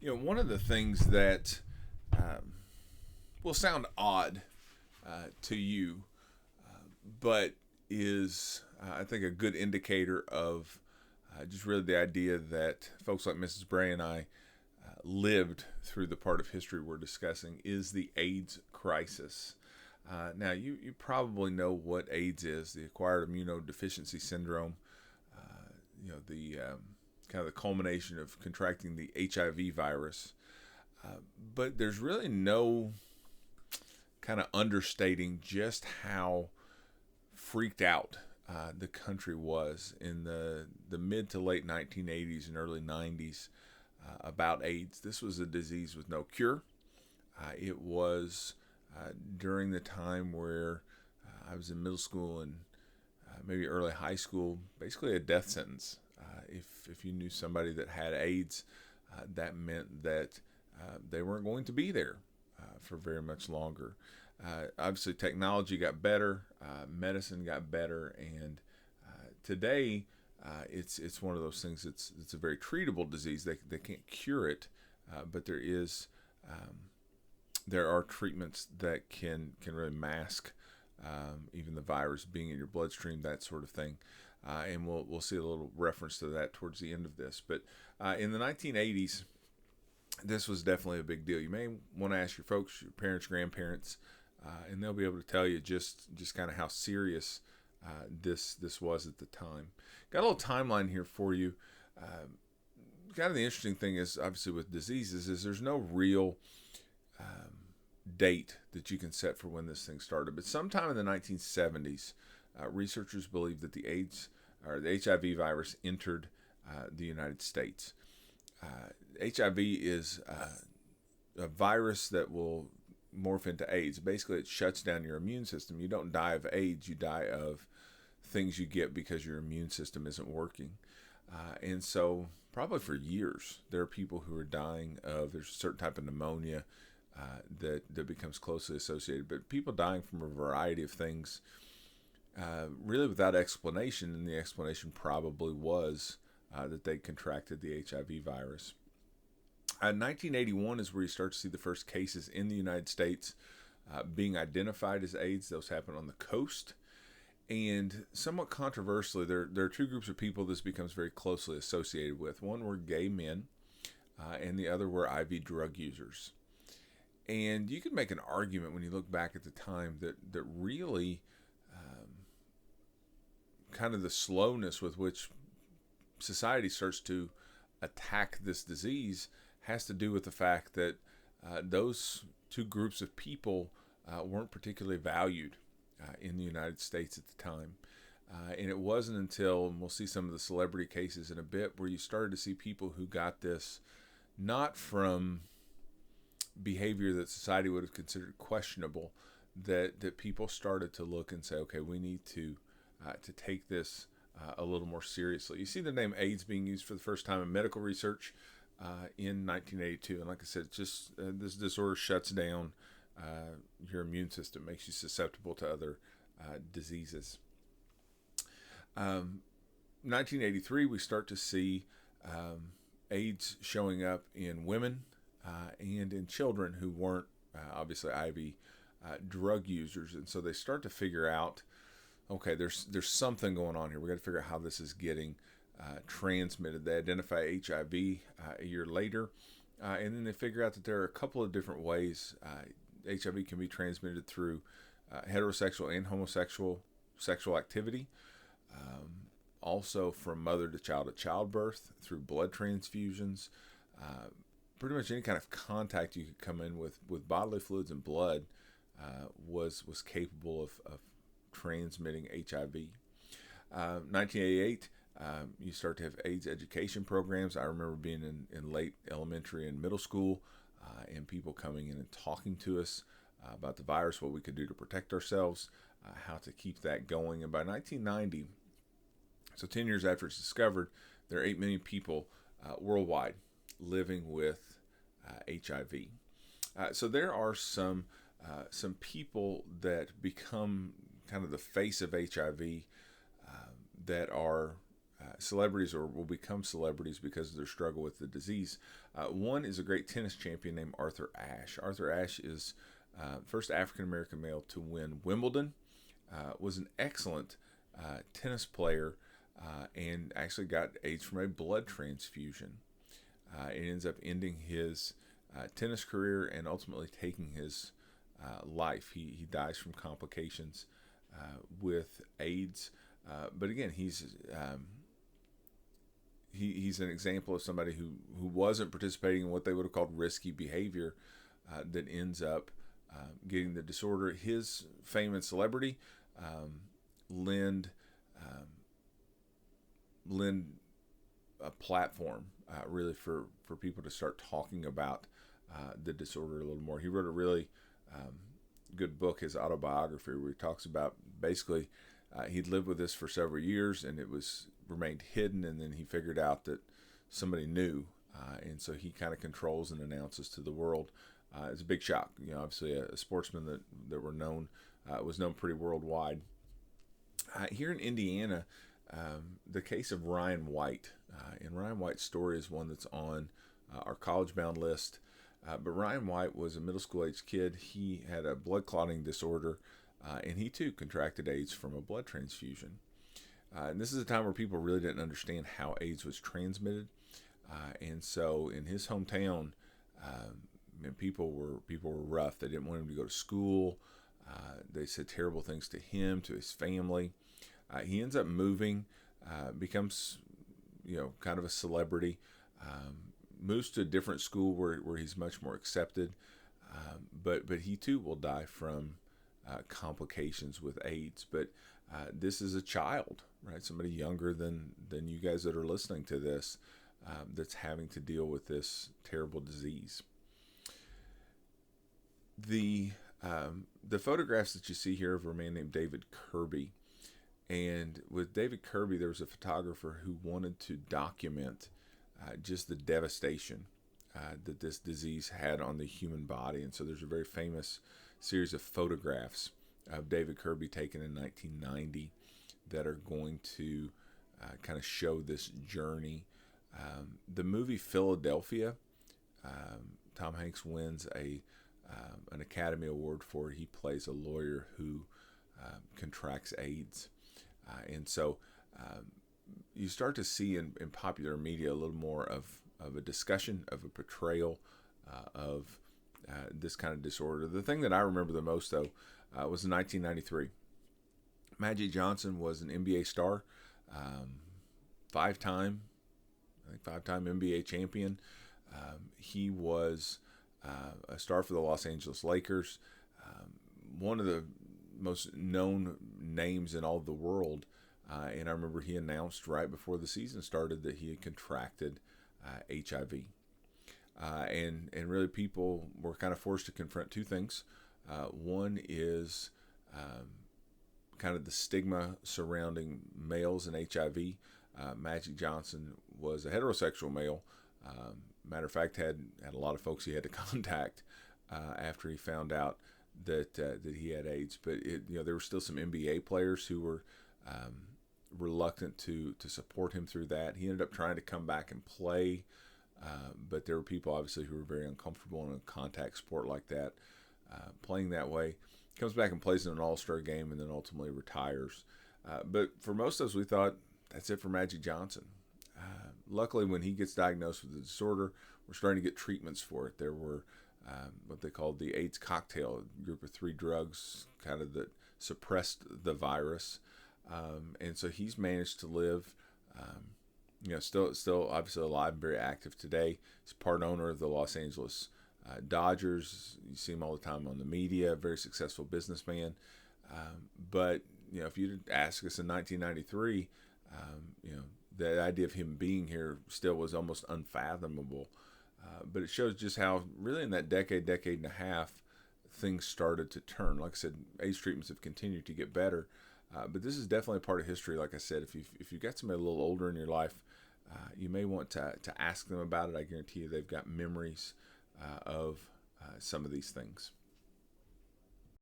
One of the things that um, will sound odd to you, but is, I think, a good indicator of just really the idea that folks like Mrs. Bray and I lived through the part of history we're discussing is the AIDS crisis. Now, you probably know what AIDS is, the acquired immunodeficiency syndrome, the kind of the culmination of contracting the HIV virus. But there's really no kind of understating just how freaked out the country was in the mid to late 1980s and early 90s about AIDS. This was a disease with no cure. It was during the time where I was in middle school and maybe early high school, basically a death sentence. If you knew somebody that had AIDS, that meant that they weren't going to be there for very much longer. Obviously, technology got better, medicine got better, and today it's one of those things. It's a very treatable disease. They can't cure it, but um, there are treatments that can really mask even the virus being in your bloodstream, that sort of thing. And we'll see a little reference to that towards the end of this. But in the 1980s, this was definitely a big deal. You may want to ask your folks, your parents, grandparents, and they'll be able to tell you just kind of how serious this was at the time. Got a little timeline here for you. Kind of the interesting thing is, obviously, with diseases, is there's no real date that you can set for when this thing started. But sometime in the 1970s, researchers believe that the AIDS or the HIV virus entered the United States. HIV is a virus that will morph into AIDS. Basically, it shuts down your immune system. You don't die of AIDS, you die of things you get because your immune system isn't working. And so, probably for years, there are people who are dying of, there's a certain type of pneumonia that becomes closely associated, but people dying from a variety of things, really without explanation, and the explanation probably was that they contracted the HIV virus. 1981 is where you start to see the first cases in the United States being identified as AIDS. Those happen on the coast. And somewhat controversially, there are two groups of people this becomes very closely associated with. One were gay men, and the other were IV drug users. And you can make an argument when you look back at the time that really kind of the slowness with which society starts to attack this disease has to do with the fact that those two groups of people weren't particularly valued in the United States at the time. And it wasn't until, and we'll see some of the celebrity cases in a bit, where you started to see people who got this not from behavior that society would have considered questionable, that people started to look and say, okay, we need to take this a little more seriously. You see the name AIDS being used for the first time in medical research in 1982, and like I said, it's just this disorder shuts down your immune system, makes you susceptible to other diseases. 1983, we start to see AIDS showing up in women and in children who weren't obviously IV drug users, and so they start to figure out, okay, there's something going on here. We got to figure out how this is getting transmitted. They identify HIV a year later, and then they figure out that there are a couple of different ways HIV can be transmitted through heterosexual and homosexual sexual activity. Also from mother to child at childbirth, through blood transfusions, pretty much any kind of contact you could come in with bodily fluids and blood was capable of transmitting HIV. 1988, you start to have AIDS education programs. I remember being in late elementary and middle school, and people coming in and talking to us about the virus, what we could do to protect ourselves, how to keep that going. And by 1990, so 10 years after it's discovered, there are 8 million people worldwide living with HIV. So there are some people that become kind of the face of HIV that are celebrities or will become celebrities because of their struggle with the disease. One is a great tennis champion named Arthur Ashe. Arthur Ashe is first African American male to win Wimbledon. Was an excellent tennis player and actually got AIDS from a blood transfusion. It ends up ending his tennis career and ultimately taking his life. He dies from complications with AIDS. But again, he's an example of somebody who wasn't participating in what they would have called risky behavior that ends up getting the disorder. His fame and celebrity lend a platform really for people to start talking about the disorder a little more. He wrote a really good book, his autobiography, where he talks about basically he'd lived with this for several years and it remained hidden, and then he figured out that somebody knew, and so he kind of controls and announces to the world. It's a big shock. Obviously a sportsman that was known pretty worldwide. Here in Indiana, the case of Ryan White, and Ryan White's story is one that's on our college bound list. But Ryan White was a middle school age kid. He had a blood clotting disorder, and he too contracted AIDS from a blood transfusion. And this is a time where people really didn't understand how AIDS was transmitted, and so in his hometown, people were rough. They didn't want him to go to school. They said terrible things to him, to his family. He ends up moving, becomes kind of a celebrity. Moves to a different school where he's much more accepted, but he too will die from complications with AIDS. But this is a child, right? Somebody younger than you guys that are listening to this, that's having to deal with this terrible disease. The photographs that you see here of a man named David Kirby, and with David Kirby, there was a photographer who wanted to document just the devastation that this disease had on the human body. And so there's a very famous series of photographs of David Kirby taken in 1990 that are going to kind of show this journey. The movie Philadelphia, Tom Hanks wins an Academy Award for it. He plays a lawyer who contracts AIDS. And so you start to see in popular media a little more of a discussion, of a portrayal of this kind of disorder. The thing that I remember the most, though, was in 1993. Magic Johnson was an NBA star, five-time NBA champion. He was a star for the Los Angeles Lakers, one of the most known names in all of the world. And I remember he announced right before the season started that he had contracted HIV. And really people were kind of forced to confront two things. One is kind of the stigma surrounding males and HIV. Magic Johnson was a heterosexual male. Matter of fact, had a lot of folks he had to contact after he found out that he had AIDS. But there were still some NBA players who were reluctant to support him through that. He ended up trying to come back and play, but there were people obviously who were very uncomfortable in a contact sport like that, playing that way. Comes back and plays in an all-star game and then ultimately retires. But for most of us, we thought that's it for Magic Johnson. Luckily, when he gets diagnosed with the disorder, we're starting to get treatments for it. There were what they called the AIDS cocktail, a group of 3 drugs kind of that suppressed the virus. And so he's managed to live, still obviously alive and very active today. He's part owner of the Los Angeles Dodgers. You see him all the time on the media, very successful businessman. But, if you'd ask us in 1993, the idea of him being here still was almost unfathomable. But it shows just how really in that decade and a half, things started to turn. Like I said, AIDS treatments have continued to get better. But this is definitely a part of history. Like I said, if you've got somebody a little older in your life, you may want to ask them about it. I guarantee you they've got memories of some of these things.